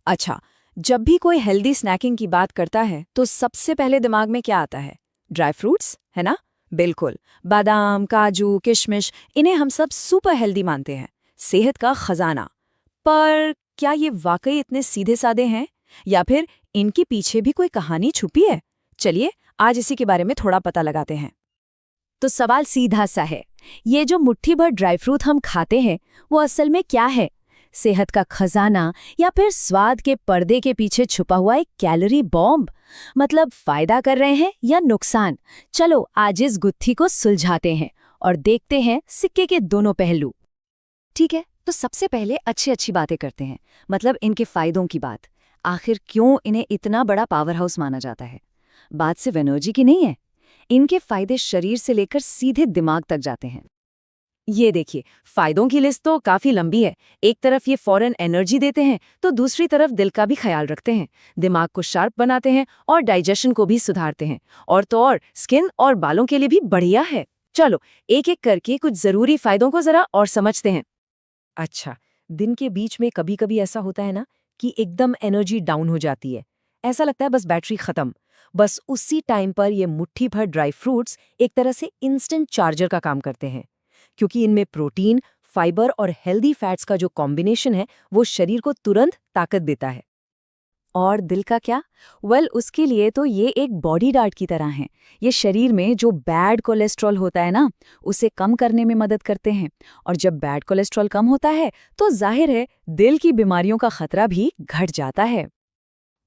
अच्छा, जब भी कोई हेल्दी स्नैकिंग की बात करता है तो सबसे पहले दिमाग में क्या आता है? ड्राई फ्रूट्स, है ना? बिल्कुल। बादाम, काजू, किशमिश, इन्हें हम सब सुपर हेल्दी मानते हैं, सेहत का खजाना। पर क्या ये वाकई इतने सीधे साधे हैं, या फिर इनके पीछे भी कोई कहानी छुपी है? चलिए आज इसी के बारे में थोड़ा पता लगाते हैं। तो सवाल सीधा सा है, ये जो मुट्ठी भर ड्राई फ्रूट हम खाते हैं वो असल में क्या है? सेहत का खजाना या फिर स्वाद के पर्दे के पीछे छुपा हुआ एक कैलोरी बॉम्ब? मतलब फायदा कर रहे हैं या नुकसान? चलो आज इस गुत्थी को सुलझाते हैं और देखते हैं सिक्के के दोनों पहलू। ठीक है, तो सबसे पहले अच्छी अच्छी बातें करते हैं, मतलब इनके फायदों की बात। आखिर क्यों इन्हें इतना बड़ा पावर हाउस माना जाता है? बात सिर्फ एनर्जी की नहीं है, इनके फायदे शरीर से लेकर सीधे दिमाग तक जाते हैं। ये देखिए, फायदों की लिस्ट तो काफी लंबी है। एक तरफ ये फौरन एनर्जी देते हैं तो दूसरी तरफ दिल का भी ख्याल रखते हैं, दिमाग को शार्प बनाते हैं और डाइजेशन को भी सुधारते हैं। और तो और स्किन और बालों के लिए भी बढ़िया है। चलो एक एक करके कुछ जरूरी फायदों को जरा और समझते हैं। अच्छा, दिन के बीच में कभी कभी ऐसा होता है ना कि एकदम एनर्जी डाउन हो जाती है। ऐसा लगता है बस बैटरी खत्म। बस उसी टाइम पर ये मुट्ठी भर ड्राई फ्रूट्स एक तरह से इंस्टेंट चार्जर का काम करते हैं, क्योंकि इनमें प्रोटीन, फाइबर और हेल्दी फैट्स का जो कॉम्बिनेशन है वो शरीर को तुरंत ताकत देता है। और दिल का क्या? उसके लिए तो ये एक बॉडी डार्ट की तरह हैं। ये शरीर में जो बैड कोलेस्ट्रॉल होता है ना, उसे कम करने में मदद करते हैं। और जब बैड कोलेस्ट्रॉल कम होता है तो जाहिर है दिल की बीमारियों का खतरा भी घट जाता है।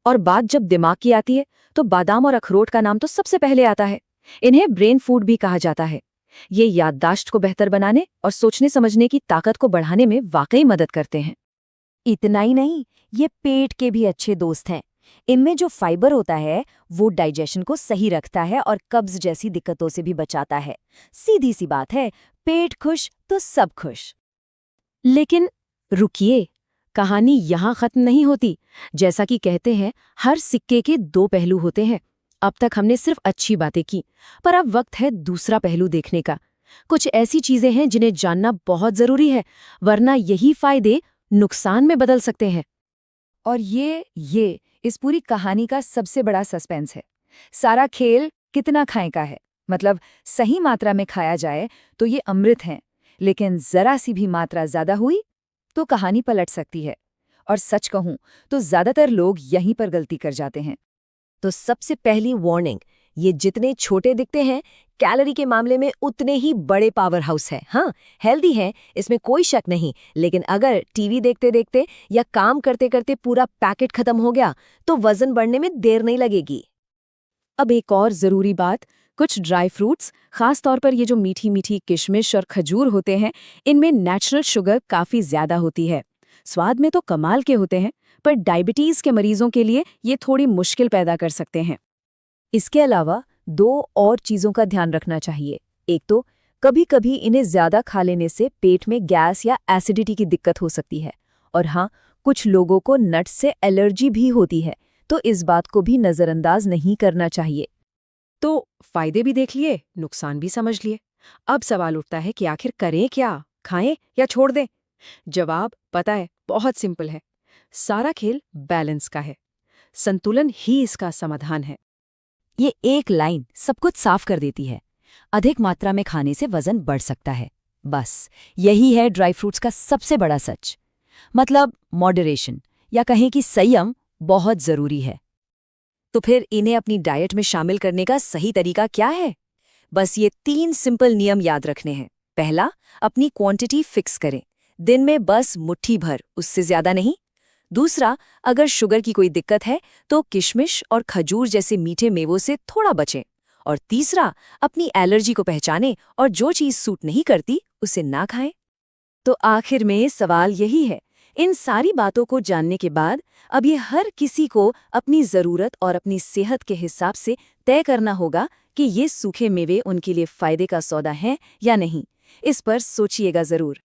और बात जब दिमाग की आती है तो बादाम और अखरोट का नाम तो सबसे पहले आता है। इन्हें ब्रेन फूड भी कहा जाता है। ये याददाश्त को बेहतर बनाने और सोचने समझने की ताकत को बढ़ाने में वाकई मदद करते हैं। इतना ही नहीं, ये पेट के भी अच्छे दोस्त हैं। इनमें जो फाइबर होता है वो डाइजेशन को सही रखता है और कब्ज जैसी दिक्कतों से भी बचाता है। सीधी सी बात है, पेट खुश तो सब खुश। लेकिन रुकिए, कहानी यहाँ खत्म नहीं होती। जैसा कि कहते हैं, हर सिक्के के दो पहलू होते हैं। अब तक हमने सिर्फ अच्छी बातें की, पर अब वक्त है दूसरा पहलू देखने का। कुछ ऐसी चीजें हैं जिन्हें जानना बहुत जरूरी है, वरना यही फायदे नुकसान में बदल सकते हैं। और ये इस पूरी कहानी का सबसे बड़ा सस्पेंस है। सारा खेल कितना खाएं का है। मतलब सही मात्रा में खाया जाए तो ये अमृत हैं, लेकिन जरा सी भी मात्रा ज्यादा हुई तो कहानी पलट सकती है। और सच कहूं तो ज्यादातर लोग यहीं पर गलती कर जाते हैं। तो सबसे पहली वार्निंग, ये जितने छोटे दिखते हैं कैलोरी के मामले में उतने ही बड़े पावर हाउस है। हाँ, हेल्दी है, इसमें कोई शक नहीं, लेकिन अगर टीवी देखते देखते या काम करते करते पूरा पैकेट खत्म हो गया तो वजन बढ़ने में देर नहीं लगेगी। अब एक और जरूरी बात, कुछ ड्राई फ्रूट्स, खास तौर पर ये जो मीठी मीठी किशमिश और खजूर होते हैं, इनमें नेचुरल शुगर काफी ज्यादा होती है। स्वाद में तो कमाल के होते हैं, पर डायबिटीज के मरीजों के लिए ये थोड़ी मुश्किल पैदा कर सकते हैं। इसके अलावा दो और चीजों का ध्यान रखना चाहिए। एक तो कभी कभी इन्हें ज्यादा खा लेने से पेट में गैस या एसिडिटी की दिक्कत हो सकती है। और हाँ, कुछ लोगों को नट्स से एलर्जी भी होती है, तो इस बात को भी नजरअंदाज नहीं करना चाहिए। तो फायदे भी देख लिए, नुकसान भी समझ लिए। अब सवाल उठता है कि आखिर करें क्या, खाएं या छोड़ दें? जवाब पता है, बहुत सिंपल है। सारा खेल बैलेंस का है। संतुलन ही इसका समाधान है। ये एक लाइन सब कुछ साफ कर देती है। अधिक मात्रा में खाने से वजन बढ़ सकता है। बस यही है ड्राई फ्रूट्स का सबसे बड़ा सच। मतलब मॉडरेशन या कहें कि संयम बहुत जरूरी है। तो फिर इन्हें अपनी डाइट में शामिल करने का सही तरीका क्या है? बस ये 3 सिंपल नियम याद रखने हैं। पहला, अपनी क्वांटिटी फिक्स करें। दिन में बस मुट्ठी भर, उससे ज्यादा नहीं। दूसरा, अगर शुगर की कोई दिक्कत है तो किशमिश और खजूर जैसे मीठे मेवों से थोड़ा बचें। और तीसरा, अपनी एलर्जी को पहचानें और जो चीज़ सूट नहीं करती उसे ना खाएं। तो आखिर में सवाल यही है, इन सारी बातों को जानने के बाद अब ये हर किसी को अपनी ज़रूरत और अपनी सेहत के हिसाब से तय करना होगा कि ये सूखे मेवे उनके लिए फ़ायदे का सौदा हैं या नहीं। इस पर सोचिएगा ज़रूर।